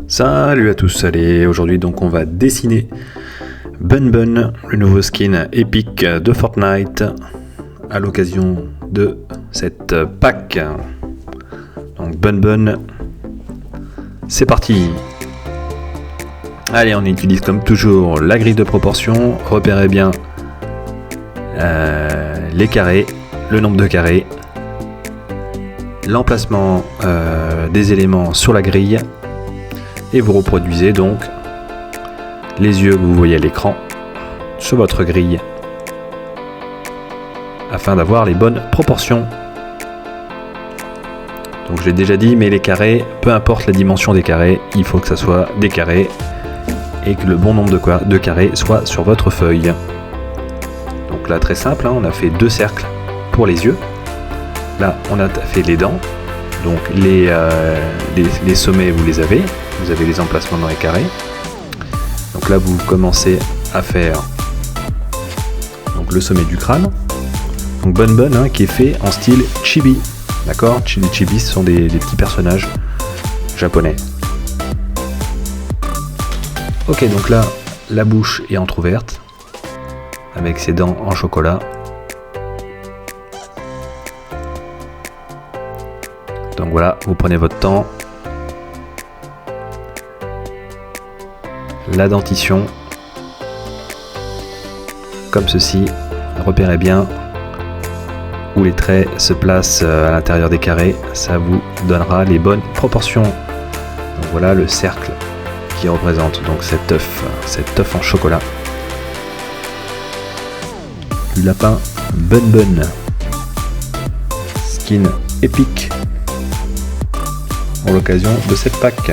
Salut à tous, allez, aujourd'hui donc on va dessiner Bun Bun, le nouveau skin épique de Fortnite à l'occasion de cette pack. Donc Bun Bun, c'est parti. Allez, on utilise comme toujours la grille de proportion, repérez bien les carrés, le nombre de carrés, l'emplacement des éléments sur la grille. Et vous reproduisez donc les yeux que vous voyez à l'écran sur votre grille afin d'avoir les bonnes proportions. Donc je l'ai déjà dit, mais les carrés, peu importe la dimension des carrés, il faut que ça soit des carrés et que le bon nombre de carrés soit sur votre feuille. Donc là, très simple, on a fait 2 cercles pour les yeux. Là, on a fait les dents. Donc les sommets, vous les avez les emplacements dans les carrés. Donc là, vous commencez à faire donc le sommet du crâne. Donc Bun Bun qui est fait en style chibi. D'accord, les chibis sont des petits personnages japonais. Ok, donc là, la bouche est entrouverte avec ses dents en chocolat. Donc voilà, vous prenez votre temps. La dentition, comme ceci. Repérez bien où les traits se placent à l'intérieur des carrés. Ça vous donnera les bonnes proportions. Donc voilà le cercle qui représente donc cet œuf en chocolat. Du lapin Bun Bun. Skin épique pour l'occasion de cette pack.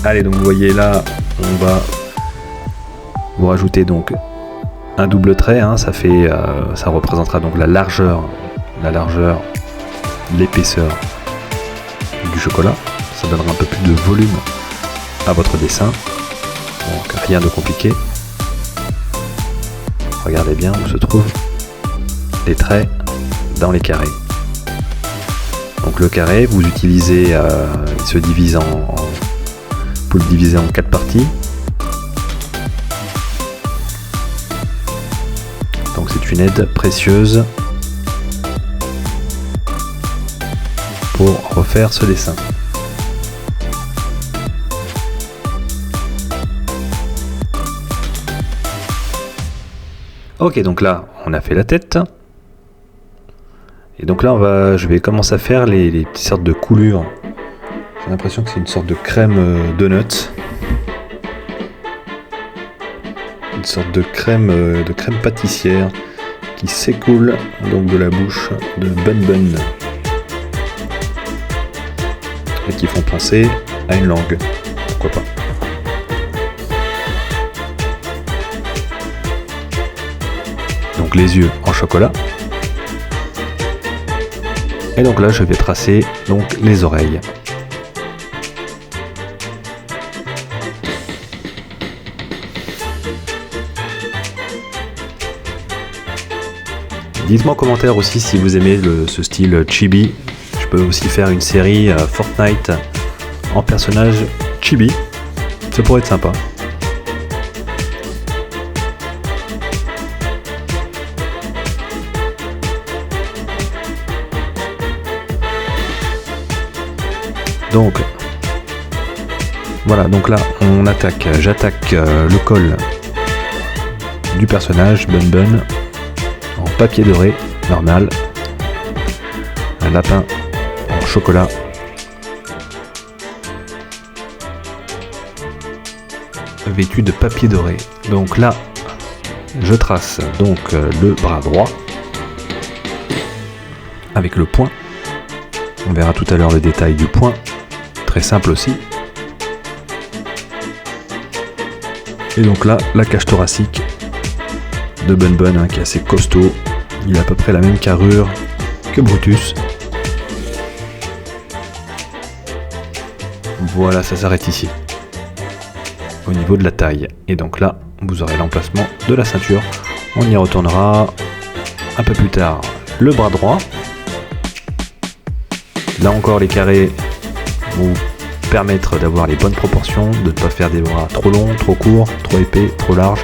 Allez, donc vous voyez là, on va vous rajouter donc un double trait, ça représentera donc la largeur, l'épaisseur du chocolat. Ça donnera un peu plus de volume à votre dessin. Donc rien de compliqué. Regardez bien où se trouvent les traits dans les carrés. Donc le carré, vous utilisez, il se divise vous le diviser en 4 parties. Donc c'est une aide précieuse pour refaire ce dessin. Ok, donc là on a fait la tête. Et donc là je vais commencer à faire les petites sortes de coulures. J'ai l'impression que c'est une sorte de crème donut. Une sorte de crème pâtissière qui s'écoule donc de la bouche de Bun Bun. Et qui font penser à une langue. Pourquoi pas. Donc les yeux en chocolat. Et donc là je vais tracer donc les oreilles. Dites-moi en commentaire aussi si vous aimez ce style chibi. Je peux aussi faire une série Fortnite en personnage chibi. Ça pourrait être sympa. Donc voilà, donc là j'attaque le col du personnage Bun Bun en papier doré normal, un lapin en chocolat, vêtu de papier doré. Donc là je trace donc le bras droit avec le poing. On verra tout à l'heure le détail du poing, très simple aussi. Et donc là, la cage thoracique de Bun Bun qui est assez costaud. Il a à peu près la même carrure que Brutus. Voilà, ça s'arrête ici. Au niveau de la taille. Et donc là, vous aurez l'emplacement de la ceinture. On y retournera un peu plus tard. Le bras droit. Là encore, les carrés vont permettre d'avoir les bonnes proportions, de ne pas faire des bras trop longs, trop courts, trop épais, trop larges.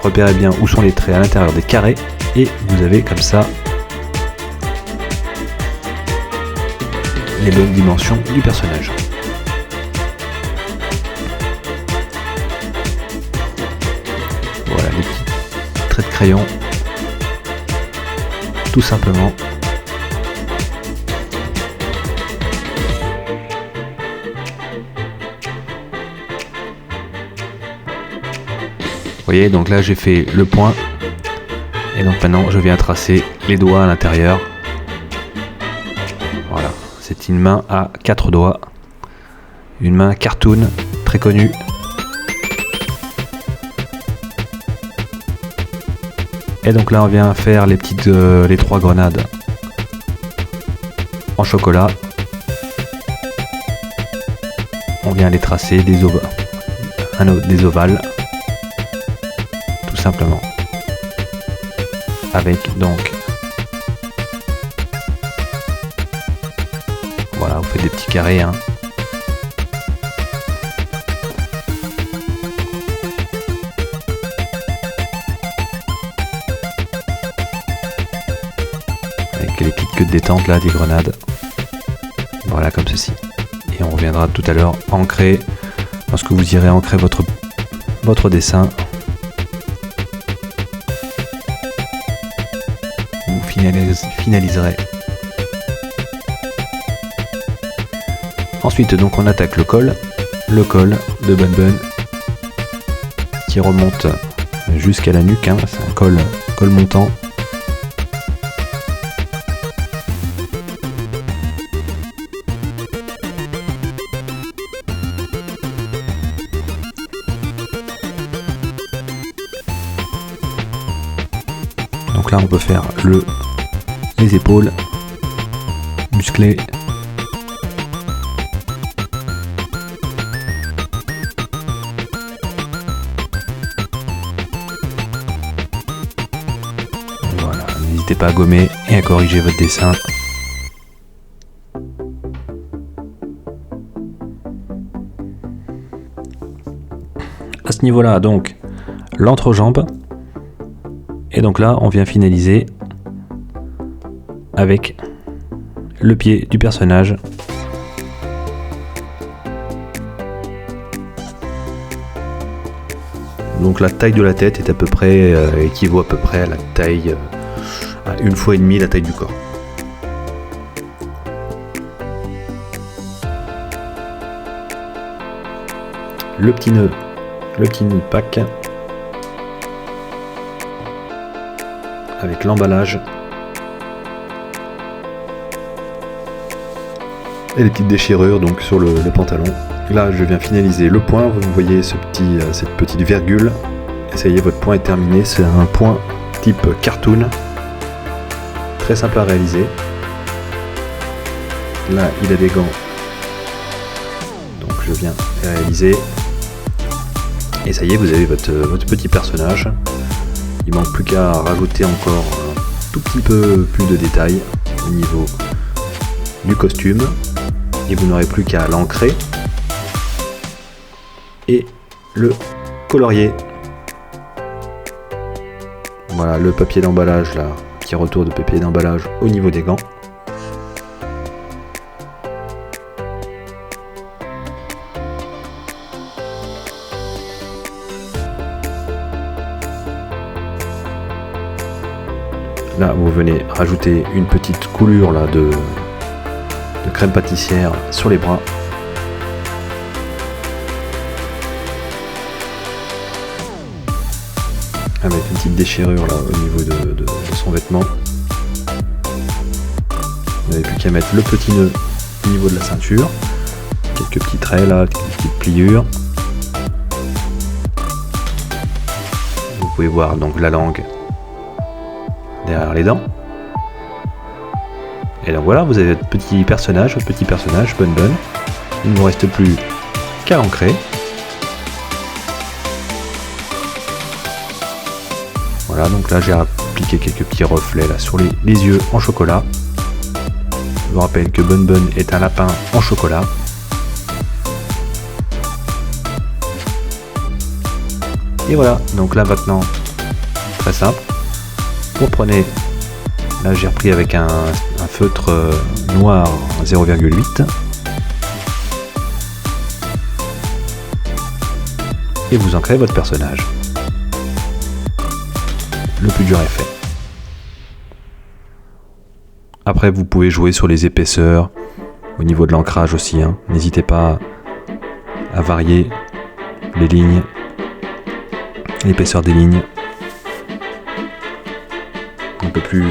Repérez bien où sont les traits à l'intérieur des carrés et vous avez comme ça les bonnes dimensions du personnage. Voilà les petits traits de crayon, tout simplement. Vous voyez, donc là j'ai fait le point et donc maintenant je viens tracer les doigts à l'intérieur. Voilà, c'est une main à 4 doigts, une main cartoon très connue. Et donc là on vient faire les petites les 3 grenades en chocolat. On vient les tracer des ovales. Simplement avec donc voilà, vous faites des petits carrés hein. Avec les petites queues de détente là des grenades, voilà comme ceci, et on reviendra tout à l'heure ancrer lorsque vous irez ancrer votre dessin. Finaliserai. Ensuite donc on attaque le col de Bun Bun qui remonte jusqu'à la nuque hein. C'est un col montant. Donc là on peut faire les épaules musclées. Voilà, n'hésitez pas à gommer et à corriger votre dessin. À ce niveau-là, donc, l'entrejambe. Et donc là, on vient finaliser avec le pied du personnage. Donc la taille de la tête est à peu près équivaut à peu près à la taille à 1,5 fois la taille du corps. Le petit nœud de Pâques avec l'emballage et les petites déchirures donc sur le pantalon. Là je viens finaliser le point, vous voyez cette petite virgule, et ça y est, votre point est terminé. C'est un point type cartoon, très simple à réaliser. Là il a des gants, donc je viens réaliser, et ça y est, vous avez votre petit personnage. Il manque plus qu'à rajouter encore un tout petit peu plus de détails au niveau du costume, et vous n'aurez plus qu'à l'ancrer et le colorier. Voilà le papier d'emballage là, petit retour de papier d'emballage au niveau des gants. Là vous venez rajouter une petite coulure là de crème pâtissière sur les bras. Avec une petite déchirure là au niveau de son vêtement. Vous n'avez plus qu'à mettre le petit nœud au niveau de la ceinture. Quelques petits traits là, quelques petites pliures. Vous pouvez voir donc la langue derrière les dents. Et donc voilà, vous avez votre petit personnage Bun Bun. Il ne vous reste plus qu'à l'ancrer. Voilà, donc là j'ai appliqué quelques petits reflets là sur les yeux en chocolat. vous rappelle que Bun Bun est un lapin en chocolat. Et voilà, donc là maintenant, très simple. Vous prenez, là j'ai repris avec un feutre noir 0,8. Et vous ancrez votre personnage. Le plus dur est fait. Après, vous pouvez jouer sur les épaisseurs, au niveau de l'ancrage aussi. Hein. N'hésitez pas à varier les lignes, l'épaisseur des lignes. Un peu plus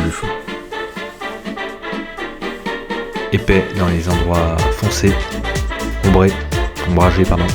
épais dans les endroits foncés, ombragés, pardon.